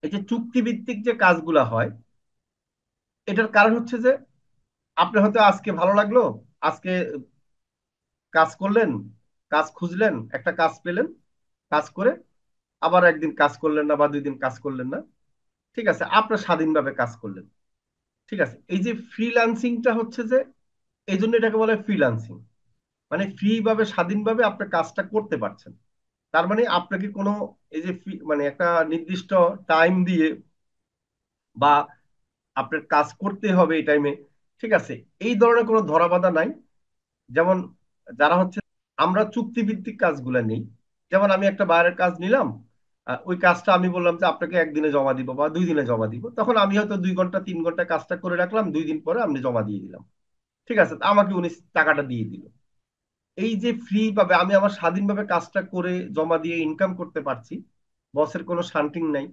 এই যে চুক্তিভিত্তিক যে কাজগুলা হয়, এটার কারণ হচ্ছে যে আপনি হয়তো আজকে ভালো লাগলো, আজকে কাজ করলেন, কাজ খুঁজলেন, একটা কাজ পেলেন, কাজ করে আবার একদিন কাজ করলেন না বা 2 দিন কাজ করলেন না। ঠিক আছে, আপনার স্বাধীনভাবে কাজ করলেন। ঠিক আছে, এই যে ফ্রিল্যান্সিংটা হচ্ছে যে, এই জন্য এটাকে বলে ফ্রিল্যান্সিং। মানে ফ্রি ভাবে স্বাধীনভাবে আপনি কাজটা করতে পারছেন। তার মানে আপনাকে কোনো, এই যে মানে একটা নির্দিষ্ট টাইম দিয়ে বা আপনার কাজ করতে হবে এই টাইমে, ঠিক আছে, এই ধরনের কোনো ধরাবাঁধা নাই। যেমন যারা হচ্ছে, আমরা চুক্তিভিত্তিক কাজগুলো নেই। যেমন আমি একটা বাইরের কাজ নিলাম, ওই কাজটা আমি বললাম যে আপনাকে একদিনে জমা দিব বা 2 দিনে জমা দিব, তখন আমি হয়তো 2 ঘন্টা 3 ঘন্টা কাজটা করে রাখলাম, 2 দিন পরে আপনি জমা দিয়ে দিলাম। ঠিক আছে, তা আমাকে উনি টাকাটা দিয়ে দিল। এই যে ফ্রি ভাবে আমি আমার স্বাধীনভাবে কাজটা করে জমা দিয়ে ইনকাম করতে পারছি, বসের কোনো শান্তিং নাই।